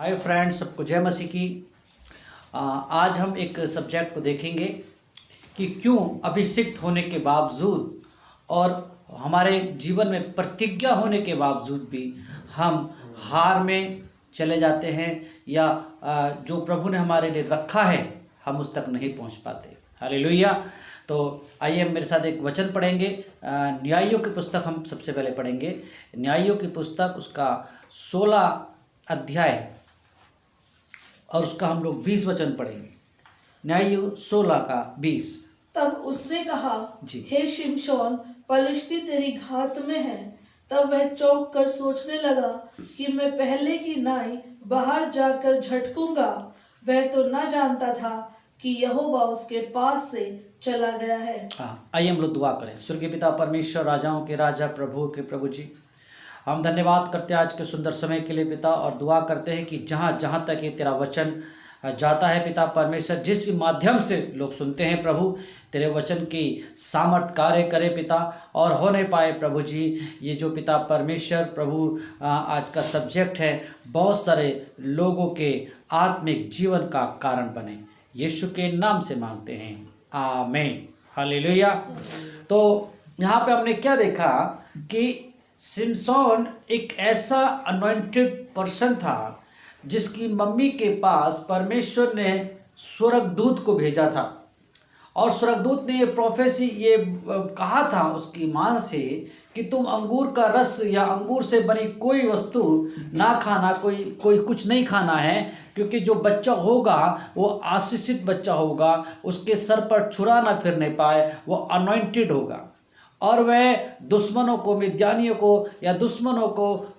Hi friends, सबको जय मसीह की। आज हम एक सब्जेक्ट को देखेंगे कि क्यों अभिषिक्त होने के बावजूद और हमारे जीवन में प्रतिज्ञा होने के बावजूद भी हम हार में चले जाते हैं या जो प्रभु ने हमारे लिए रखा है हम उस तक नहीं पहुंच पाते। हालेलुया। तो आइए हम मेरे साथ एक वचन पढ़ेंगे। न्यायियों की पुस्तक हम सबसे पहले पढ़ेंगे। न्यायियों की पुस्तक उसका 16 अध्याय और उसका हम लोग 20 वचन पढ़ेंगे। न्यायियों 16 का 20। तब उसने कहा, जी। हे शिमशोन, पलिश्ती तेरी घात में है। तब वह चौंक कर सोचने लगा कि मैं पहले की नाई बाहर जाकर झटकूंगा। वह तो न जानता था कि यहोवा उसके पास से चला गया है। आइए हम लोग दुआ करें। स्वर्गीय पिता परमेश्वर, राजाओं के राजा, प्रभु के प्रभु जी, हम धन्यवाद करते हैं आज के सुंदर समय के लिए पिता, और दुआ करते हैं कि जहाँ जहाँ तक ये तेरा वचन जाता है पिता परमेश्वर, जिस भी माध्यम से लोग सुनते हैं प्रभु, तेरे वचन की सामर्थ कार्य करे पिता, और हो नहीं पाए प्रभु जी। ये जो पिता परमेश्वर प्रभु आज का सब्जेक्ट है, बहुत सारे लोगों के आत्मिक जीवन का कारण बने। यीशु के नाम से मांगते हैं, आमीन। हालेलुया। तो यहाँ पे हमने क्या देखा कि सिमसोन एक ऐसा अनॉइंटेड पर्सन था जिसकी मम्मी के पास परमेश्वर ने स्वर्गदूत को भेजा था, और स्वर्गदूत ने ये कहा था उसकी माँ से कि तुम अंगूर का रस या अंगूर से बनी कोई वस्तु ना खाना, कोई कुछ नहीं खाना है, क्योंकि जो बच्चा होगा वो आशीषित बच्चा होगा, उसके सर पर छुरा ना फिरने पाए, वो अनॉइंटेड होगा, और वह दुश्मनों को, मिद्यानियों को या दुश्मनों को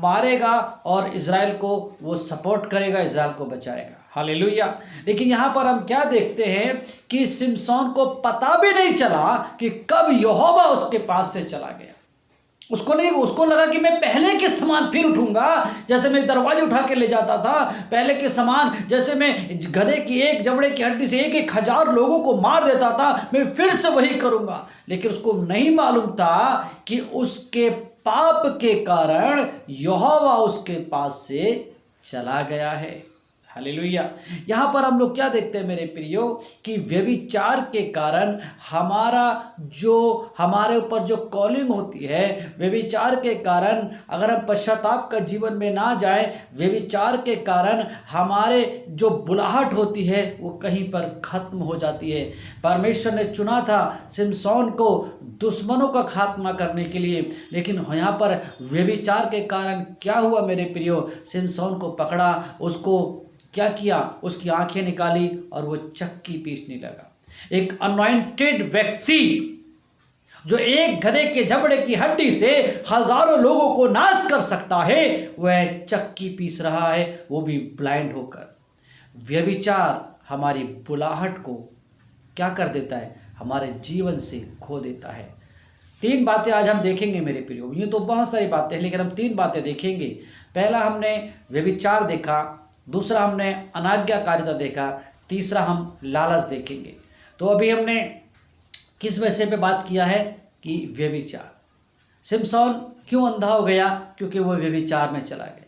मारेगा और इज़राइल को वो सपोर्ट करेगा, इज़राइल को बचाएगा। हालेलुया। लेकिन यहाँ पर हम क्या देखते हैं कि सिमसोन को पता भी नहीं चला कि कब यहोवा उसके पास से चला गया। उसको लगा कि मैं पहले के समान फिर उठूंगा, जैसे मैं दरवाजे उठा के ले जाता था, पहले के समान जैसे मैं गधे की एक जबड़े की हड्डी से 1,000 लोगों को मार देता था, मैं फिर से वही करूंगा। लेकिन उसको नहीं मालूम था कि उसके पाप के कारण यहोवा उसके पास से चला गया है। हालेलुया। यहाँ पर हम लोग क्या देखते हैं मेरे प्रियो, कि व्यभिचार के कारण हमारे ऊपर जो कॉलिंग होती है, व्यभिचार के कारण अगर हम पश्चाताप का जीवन में ना जाए, व्यभिचार के कारण हमारे जो बुलाहट होती है वो कहीं पर खत्म हो जाती है। परमेश्वर ने चुना था सिमसोन को दुश्मनों का खात्मा करने के लिए, लेकिन यहाँ पर व्यभिचार के कारण क्या हुआ मेरे प्रियो, सिमसोन को पकड़ा, उसको क्या किया, उसकी आंखें निकाली और वो चक्की पीसने लगा। एक अनॉइंटेड व्यक्ति जो एक गधे के जबड़े की हड्डी से हजारों लोगों को नाश कर सकता है, वह चक्की पीस रहा है, वो भी ब्लाइंड होकर। व्यभिचार हमारी बुलाहट को क्या कर देता है, हमारे जीवन से खो देता है। 3 बातें आज हम देखेंगे मेरे प्रियो। यूँ तो बहुत सारी बातें हैं, लेकिन हम 3 बातें देखेंगे। पहला हमने व्यभिचार देखा, दूसरा हमने अनाज्ञाकारिता देखा, तीसरा हम लालच देखेंगे। तो अभी हमने किस विषय पे बात किया है कि व्यभिचार। सिमसोन क्यों अंधा हो गया, क्योंकि वो व्यभिचार में चला गया,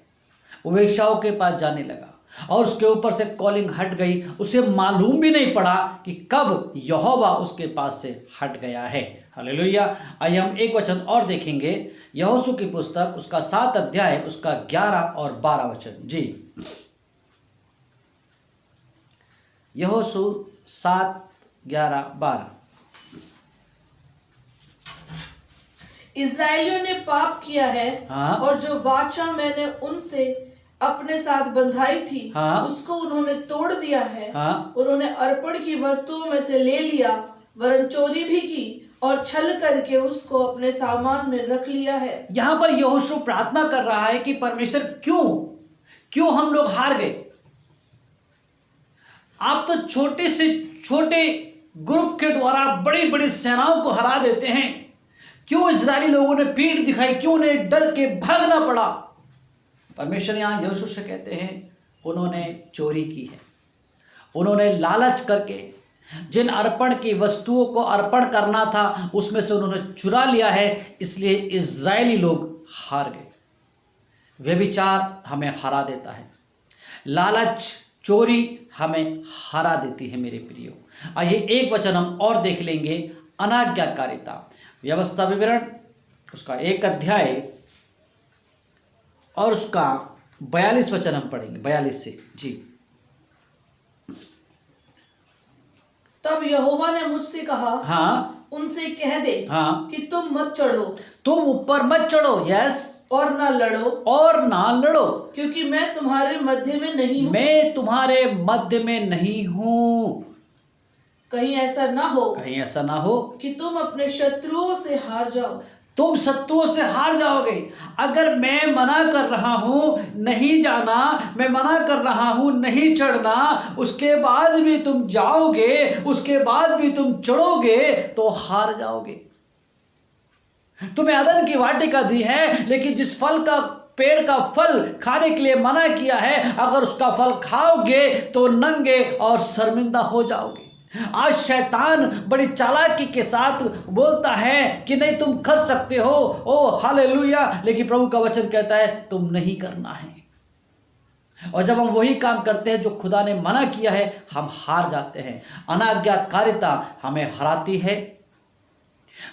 वो वेश्याओं के पास जाने लगा और उसके ऊपर से कॉलिंग हट गई। उसे मालूम भी नहीं पड़ा कि कब यहोवा उसके पास से हट गया है। हालेलुया। आइए हम एक वचन और देखेंगे, यहोशू की पुस्तक उसका 7 अध्याय उसका 11 और 12 वचन। जी, यहोशू 7, 11, 12। इस्राएलियों ने पाप किया है, हाँ। और जो वाचा मैंने उनसे अपने साथ बंधाई थी, हाँ। उसको उन्होंने तोड़ दिया है। हाँ। उन्होंने अर्पण की वस्तुओं में से ले लिया, वरन चोरी भी की और छल करके उसको अपने सामान में रख लिया है। यहाँ पर यहोशू प्रार्थना कर रहा है कि परमेश्वर क्यों हम लोग हार गए। आप तो छोटे से छोटे ग्रुप के द्वारा बड़ी बड़ी सेनाओं को हरा देते हैं, क्यों इजरायली लोगों ने पीठ दिखाई, क्यों उन्हें डर के भागना पड़ा। परमेश्वर यहाँ यहोशू से कहते हैं उन्होंने चोरी की है, उन्होंने लालच करके जिन अर्पण की वस्तुओं को अर्पण करना था उसमें से उन्होंने चुरा लिया है, इसलिए इजरायली लोग हार गए। व्यभिचार हमें हरा देता है। लालच, चोरी हमें हरा देती है मेरे प्रियो। आइए एक वचन हम और देख लेंगे, अनाज्ञाकारिता। व्यवस्था विवरण उसका 1 अध्याय और उसका 42 वचन हम पढ़ेंगे, 42 से जी। तब यहोवा ने मुझसे कहा, हाँ, उनसे कह दे हाँ, कि तुम मत चढ़ो तुम ऊपर मत चढ़ो, यस, और ना लड़ो, और ना लड़ो, क्योंकि मैं तुम्हारे मध्य में नहीं हूँ। मैं तुम्हारे मध्य में नहीं हूँ। कहीं ऐसा ना हो कहीं ऐसा ना हो कि तुम अपने शत्रुओं से हार जाओ। तुम शत्रुओं से हार जाओगे। अगर मैं मना कर रहा हूं नहीं जाना, मैं मना कर रहा हूं नहीं चढ़ना, उसके बाद भी तुम जाओगे, उसके बाद भी तुम चढ़ोगे, तो हार जाओगे। तुम्हें अदन की वाटिका दी है, लेकिन जिस फल का पेड़ का फल खाने के लिए मना किया है, अगर उसका फल खाओगे तो नंगे और शर्मिंदा हो जाओगे। आज शैतान बड़ी चालाकी के साथ बोलता है कि नहीं तुम कर सकते हो, ओ हालेलुया, लेकिन प्रभु का वचन कहता है तुम नहीं करना है। और जब हम वही काम करते हैं जो खुदा ने मना किया है, हम हार जाते हैं। अनाज्ञाकारिता हमें हराती है,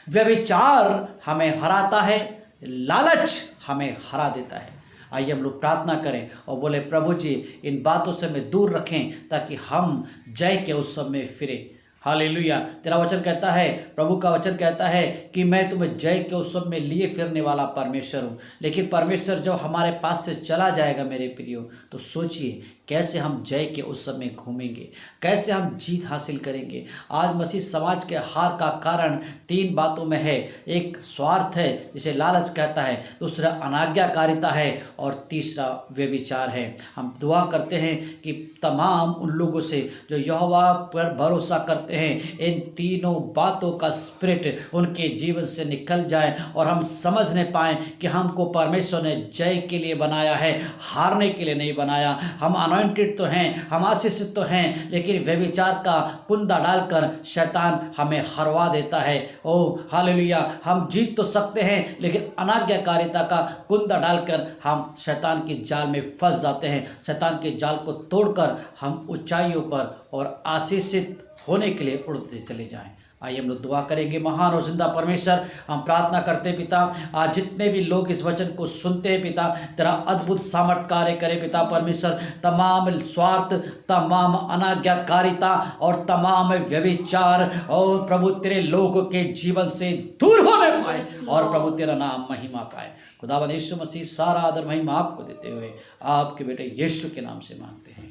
व्यभिचार हमें हराता है, लालच हमें हरा देता है। आइए हम लोग प्रार्थना करें और बोले, प्रभु जी इन बातों से हमें दूर रखें ताकि हम जय के उत्सव में फिरें। हालेलुया। तेरा वचन कहता है, प्रभु का वचन कहता है कि मैं तुम्हें जय के उत्सव में लिए फिरने वाला परमेश्वर हूँ। लेकिन परमेश्वर जब हमारे पास से चला जाएगा मेरे प्रियो, तो सोचिए कैसे हम जय के उत्सव में घूमेंगे, कैसे हम जीत हासिल करेंगे। आज मसीह समाज के हार का कारण 3 बातों में है। एक स्वार्थ है जिसे लालच कहता है, दूसरा अनाज्ञाकारिता है और तीसरा व्यभिचार है। हम दुआ करते हैं कि तमाम उन लोगों से जो यहोवा पर भरोसा करते हैं, इन तीनों बातों का स्पिरिट उनके जीवन से निकल जाए और हम समझने पाएँ कि हमको परमेश्वर ने जय के लिए बनाया है, हारने के लिए नहीं बनाया। हम अनॉइंटेड तो हैं, हम आशीषित तो हैं, लेकिन व्यभिचार का कुंदा डालकर शैतान हमें हरवा देता है। ओ हालेलुया। हम जीत तो सकते हैं, लेकिन अनाज्ञाकारिता का कुंदा डालकर हम शैतान की जाल में फंस जाते हैं। शैतान के जाल को तोड़कर हम ऊंचाइयों पर और आशीषित होने के लिए उड़ते चले जाएं। आइए हम लोग दुआ करेंगे। महान और जिंदा परमेश्वर, हम प्रार्थना करते हैं पिता, आज जितने भी लोग इस वचन को सुनते हैं पिता, तेरा अद्भुत सामर्थ कार्य करे पिता परमेश्वर। तमाम स्वार्थ, तमाम अनाज्ञाकारिता और तमाम व्यभिचार और प्रभु तेरे लोगों के जीवन से दूर होने पाए और प्रभु तेरा नाम महिमा पाए। खुदावंद यीशु मसीह सारा आदर महिमा आपको देते हुए आपके बेटे यीशु के नाम से मांगते हैं,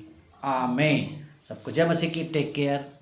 आमीन। सबको जय मसीह की। Take care.